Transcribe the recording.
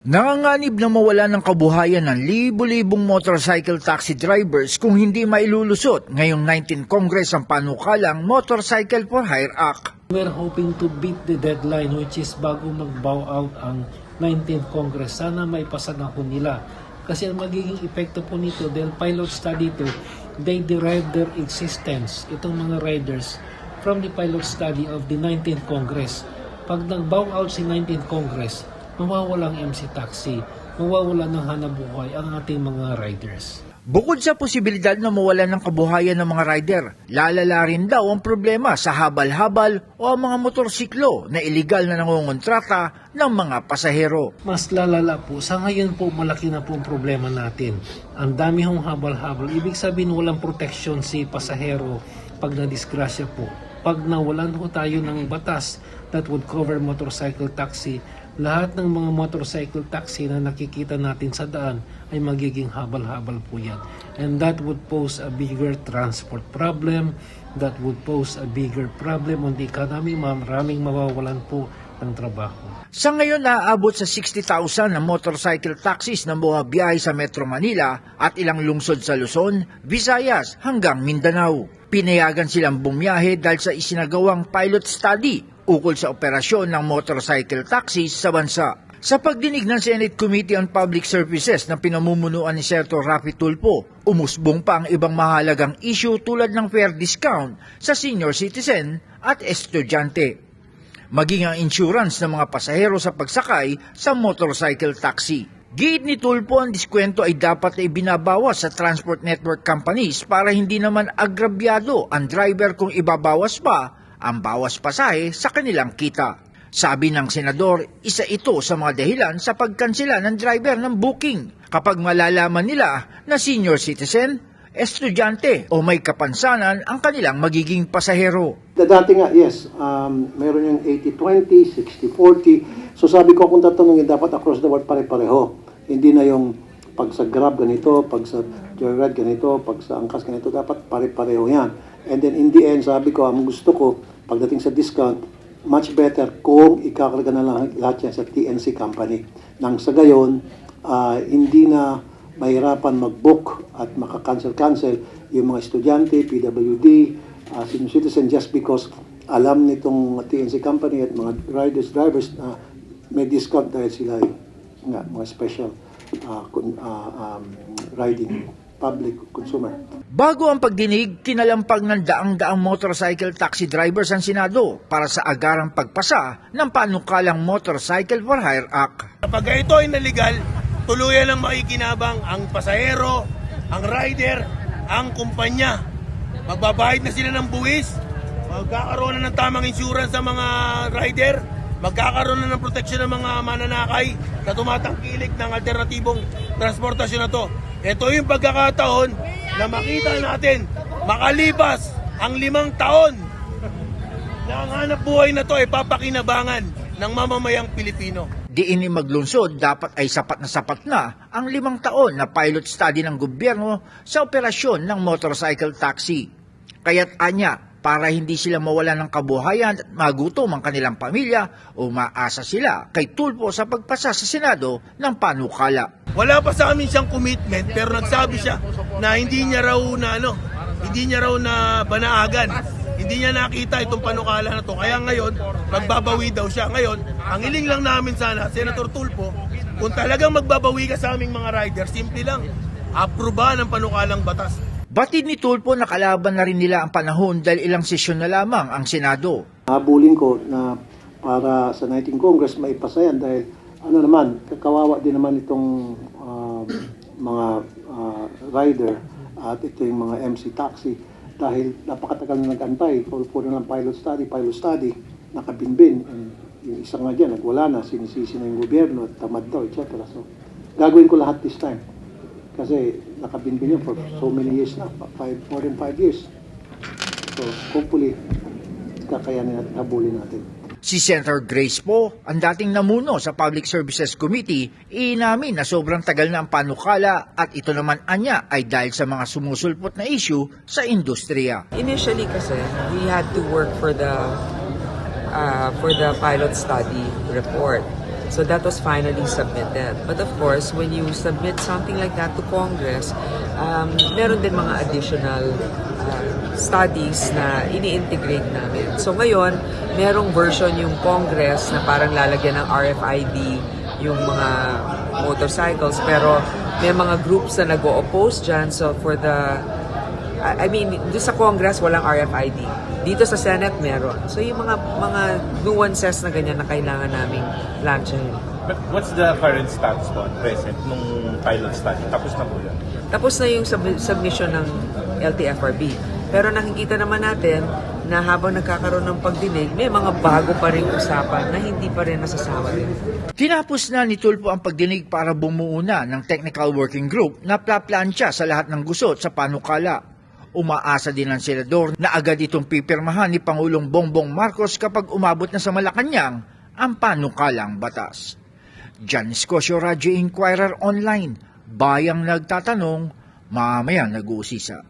Nanganganib na mawala ng kabuhayan ng libo-libong motorcycle taxi drivers kung hindi mailulusot ngayong 19th Congress ang panukalang Motorcycle for Hire Act. We're hoping to beat the deadline which is bago mag-bow out ang 19th Congress. Sana maipasa na po nila. Kasi ang magiging epekto po nito dahil pilot study ito, they derive their existence, itong mga riders, from the pilot study of the 19th Congress. Pag nag-bow out si 19th Congress, mawawalang MC Taxi, mawawala ng hanabuhay ang ating mga riders. Bukod sa posibilidad na mawalan ng kabuhayan ng mga rider, lalala rin daw ang problema sa habal-habal o ang mga motorsiklo na iligal na nangungontrata ng mga pasahero. Mas lalala po. Sa ngayon po, malaki na po ang problema natin. Ang dami hong habal-habal. Ibig sabihin, walang protection si pasahero pag nadisgrasya po. Pag nawalan ho tayo ng batas that would cover motorcycle taxi, lahat ng mga motorcycle taxi na nakikita natin sa daan ay magiging habal-habal po yan. And that would pose a bigger transport problem, that would pose a bigger problem on the economy. Maraming mawawalan po ng trabaho. Sa ngayon, naaabot sa 60,000 na motorcycle taxis na bumabiyahe sa Metro Manila at ilang lungsod sa Luzon, Visayas hanggang Mindanao. Pinayagan silang bumiyahe dahil sa isinagawang pilot study ukol sa operasyon ng motorcycle taxis sa bansa. Sa pagdinig ng Senate Committee on Public Services na pinamumunuan ni Senator Raffy Tulfo, umusbong pa ang ibang mahalagang issue tulad ng fare discount sa senior citizen at estudyante. Maging ang insurance ng mga pasahero sa pagsakay sa motorcycle taxi. Giit ni Tulfo, ang diskwento ay dapat na ibinabawas sa transport network companies para hindi naman agrabyado ang driver kung ibabawas pa ang bawas pasahe sa kanilang kita. Sabi ng senador, isa ito sa mga dahilan sa pagkansela ng driver ng booking kapag malalaman nila na senior citizen, estudyante o may kapansanan ang kanilang magiging pasahero. Dati nga, yes, meron yung 80-20, 60-40. So sabi ko kung tatanungin, dapat across the board pare-pareho. Hindi na yung pag sa Grab ganito, pag sa Joyride ganito, pag sa Angkas ganito, dapat pare-pareho yan. And then in the end, sabi ko, ang gusto ko, pagdating sa discount, much better kung ikakarga na lang lahat yan sa TNC company. Nang sa gayon, hindi na mahirapan mag-book at maka-cancel yung mga estudyante, PWD, senior citizen, just because alam nitong TNC company at mga drivers na may discount dahil sila nga, mga special riding public consumer. Bago ang pagdinig, kinalampag ng daang-daang motorcycle taxi drivers ang Senado para sa agarang pagpasa ng panukalang Motorcycle for Hire Act. Kapag ito ay naligal, tuluyan ang makikinabang ang pasahero, ang rider, ang kumpanya. Magbabayad na sila ng buwis, magkakaroon na ng tamang insurance sa mga rider, magkakaroon na ng proteksyon ng mga mananakay na tumatangkilik ng alternatibong transportasyon na to. Ito yung pagkakataon na makita natin makalipas ang 5 taon na ang hanap buhay na to ay papakinabangan ng mamamayang Pilipino. Diin ni maglunsod, dapat ay sapat na ang 5 taon na pilot study ng gobyerno sa operasyon ng motorcycle taxi. Kaya't anya, para hindi sila mawala ng kabuhayan at magutom ang kanilang pamilya o maasa sila kay Tulfo sa pagpasa sa Senado ng panukala. Wala pa sa amin siyang commitment pero nagsabi siya na hindi niya raw na banaagan. Hindi niya nakita itong panukala na to. Kaya ngayon, magbabawi daw siya. Ngayon, ang hiling lang namin sana, Senator Tulfo, kung talagang magbabawi ka sa aming mga riders, simple lang, aprobahan ang panukalang batas. Batid ni Tulfo na kalaban na rin nila ang panahon dahil ilang sesyon na lamang ang Senado. Habulin ko na para sa 19th Congress maipasa yan dahil kawawa din naman itong mga rider at ito yung mga MC taxi dahil napakatagal na nag-antay. Puro na ng pilot study, nakabinbin. And yung isang nga dyan, nagwala na, sinisisi na yung gobyerno, tamad daw, etc. So, gagawin ko lahat this time. Kasi nakabinbin yun for so many years na, more than 5 years. So, hopefully, kakayanin natin, habulin natin. Si Senator Grace Poe, ang dating namuno sa Public Services Committee, inamin na sobrang tagal na ang panukala at ito naman anya ay dahil sa mga sumusulpot na issue sa industriya. Initially kasi, we had to work for the pilot study report. So that was finally submitted. But of course, when you submit something like that to Congress, meron din mga additional studies na ini-integrate namin. So ngayon, merong version yung Congress na parang lalagyan ng RFID yung mga motorcycles, pero may mga groups na nag-o-oppose dyan. So for the, doon sa Congress, walang RFID. Dito sa Senate, meron. So yung mga nuances na ganyan na kailangan naming launchahin. But what's the current status po at present nung pilot study? Tapos na po yan? Tapos na yung submission ng LTFRB. Pero nakikita naman natin na habang nagkakaroon ng pagdinig, may mga bago pa rin usapan na hindi pa rin nasasama din. Tinapos na ni Tulfo ang pagdinig para bumuo na ng technical working group na plaplansya sa lahat ng gusot sa panukala. Umaasa din ang senador na agad itong pipirmahan ni Pangulong Bongbong Marcos kapag umabot na sa Malacanang ang panukalang batas. Jan Escosio, Radyo Inquirer Online, bayang nagtatanong, mamayang nag-uusisa.